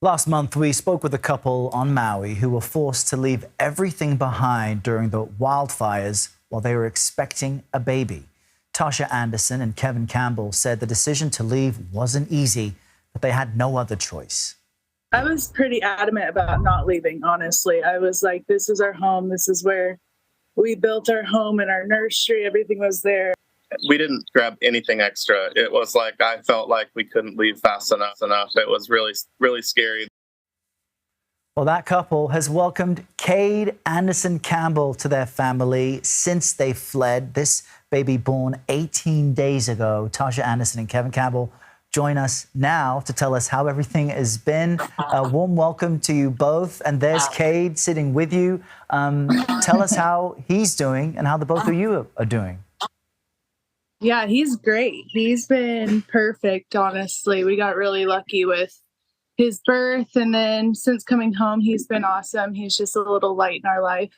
Last month, we spoke with a couple on Maui who were forced to leave everything behind during the wildfires while they were expecting a baby. Tasha Anderson and Campbell said the decision to leave wasn't easy, but they had no other choice. I was pretty adamant about not leaving, honestly. I was like, this is our home. This is where we built our home and our nursery. Everything was there. We didn't grab anything extra. It was like I felt like we couldn't leave fast enough. It was really, really scary. Well, that couple has welcomed Kade Anderson Campbell to their family since they fled. This baby born 18 days ago. Tasha Anderson and Campbell join us now to tell us how everything has been. A warm welcome to you both. And there's Kade sitting with you. Tell us how he's doing and how the both of you are doing. Yeah, he's great. He's been perfect, honestly. We got really lucky with his birth, and then since coming home, he's been awesome. He's just a little light in our life.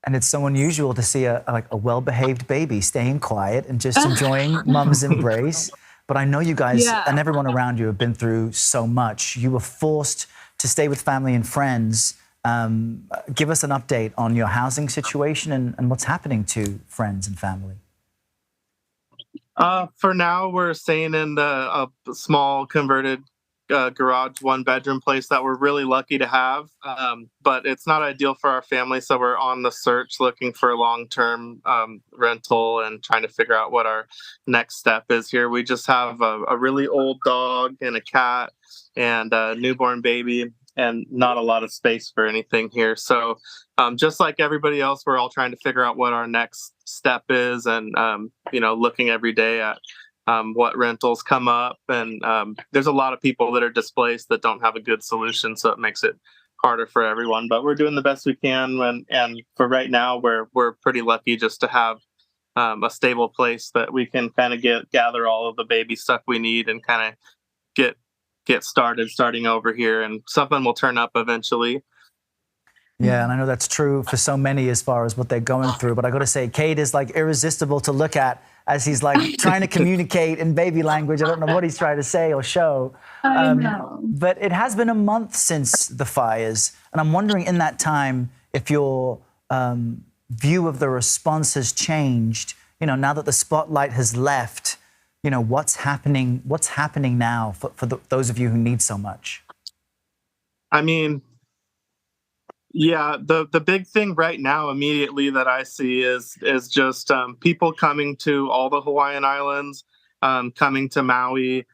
And it's so unusual to see a well-behaved baby staying quiet and just enjoying mom's embrace. But I know you guys and everyone around you have been through so much. You were forced to stay with family and friends. Give us an update on your housing situation and what's happening to friends and family. For now, we're staying in a small converted garage, one-bedroom place that we're really lucky to have. But it's not ideal for our family, so we're on the search looking for a long-term rental and trying to figure out what our next step is here. We just have a really old dog and a cat and a newborn baby, and not a lot of space for anything here. So just like everybody else, we're all trying to figure out what our next step is and, looking every day at what rentals come up. And there's a lot of people that are displaced that don't have a good solution. So it makes it harder for everyone. But we're doing the best we can. And for right now, we're pretty lucky just to have a stable place that we can kind of gather all of the baby stuff we need and kind of get starting over here, and something will turn up eventually. Yeah, and I know that's true for so many as far as what they're going through. But I got to say, Kade is like irresistible to look at as he's like trying to communicate in baby language. I don't know what he's trying to say or show. I know. But it has been a month since the fires. And I'm wondering in that time if your view of the response has changed, now that the spotlight has left. What's happening now for those of you who need so much? I mean, yeah, the big thing right now immediately that I see is just people coming to all the Hawaiian Islands, coming to Maui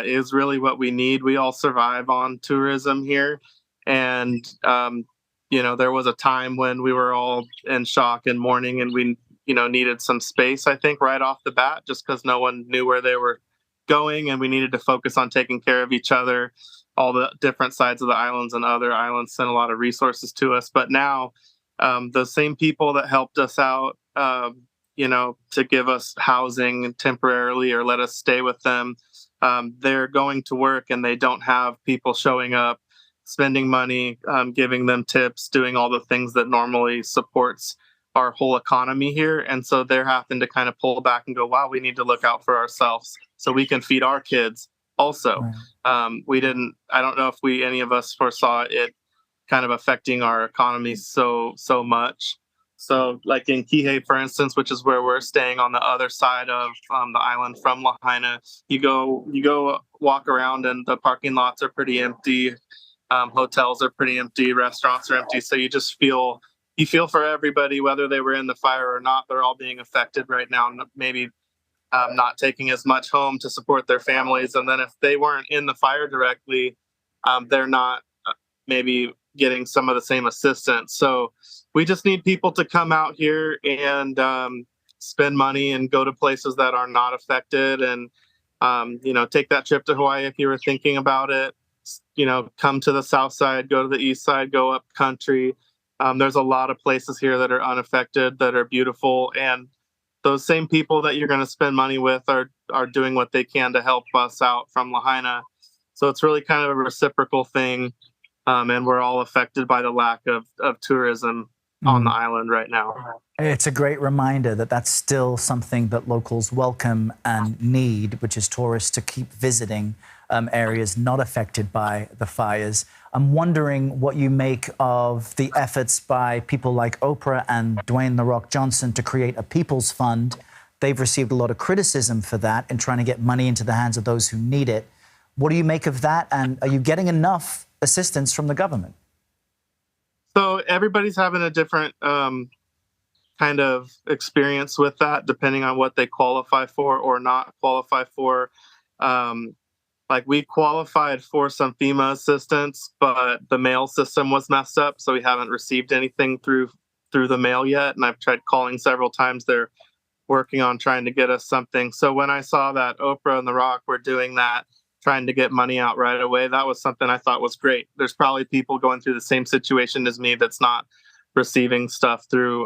is really what we need. We all survive on tourism here. And, there was a time when we were all in shock and mourning, and we needed some space, I think, right off the bat, just because no one knew where they were going, and we needed to focus on taking care of each other. All the different sides of the islands and other islands sent a lot of resources to us. But now the same people that helped us out, to give us housing temporarily or let us stay with them, they're going to work and they don't have people showing up, spending money, giving them tips, doing all the things that normally supports our whole economy here. And so they're having to kind of pull back and go, wow, we need to look out for ourselves so we can feed our kids also. Right. I don't know if any of us foresaw it kind of affecting our economy so much. So like in Kihei, for instance, which is where we're staying on the other side of the island from Lahaina, you go walk around and the parking lots are pretty empty. Hotels are pretty empty. Restaurants are empty. So you feel for everybody, whether they were in the fire or not. They're all being affected right now, maybe not taking as much home to support their families. And then if they weren't in the fire directly, they're not maybe getting some of the same assistance. So we just need people to come out here and spend money and go to places that are not affected. And, take that trip to Hawaii if you were thinking about it. Come to the south side, go to the east side, go up country. There's a lot of places here that are unaffected, that are beautiful. And those same people that you're going to spend money with are doing what they can to help us out from Lahaina. So it's really kind of a reciprocal thing. And we're all affected by the lack of tourism on the island right now. It's a great reminder that that's still something that locals welcome and need, which is tourists to keep visiting. areas not affected by the fires. I'm wondering what you make of the efforts by people like Oprah and Dwayne "The Rock" Johnson to create a People's Fund. They've received a lot of criticism for that in trying to get money into the hands of those who need it. What do you make of that? And are you getting enough assistance from the government? So everybody's having a different kind of experience with that, depending on what they qualify for or not qualify for. Like we qualified for some FEMA assistance, but the mail system was messed up, so we haven't received anything through the mail yet. And I've tried calling several times. They're working on trying to get us something. So when I saw that Oprah and The Rock were doing that, trying to get money out right away, that was something I thought was great. There's probably people going through the same situation as me that's not receiving stuff through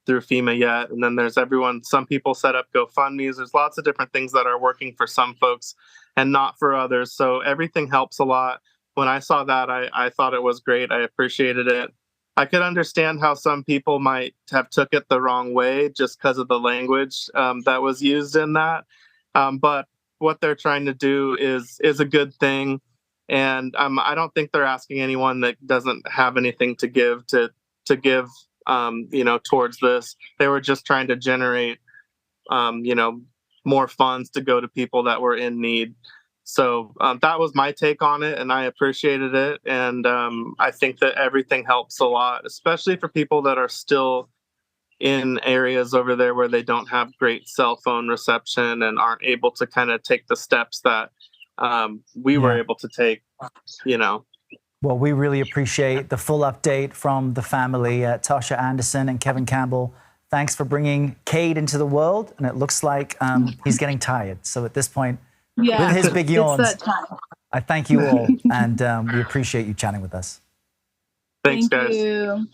FEMA yet. And then there's some people set up GoFundMes. There's lots of different things that are working for some folks and not for others. So everything helps a lot. When I saw that, I thought it was great. I appreciated it. I could understand how some people might have took it the wrong way just because of the language that was used in that. But what they're trying to do is a good thing. And I don't think they're asking anyone that doesn't have anything to give to give, towards this. They were just trying to generate, more funds to go to people that were in need. So that was my take on it, and I appreciated it. And I think that everything helps a lot, especially for people that are still in areas over there where they don't have great cell phone reception and aren't able to kind of take the steps that we were able to take, Well, we really appreciate the full update from the family, Tasha Anderson and Kevin Campbell. Thanks for bringing Kade into the world. And it looks like he's getting tired. So at this point, with his big yawns, I thank you all. And we appreciate you chatting with us. Thanks, guys. Thank you.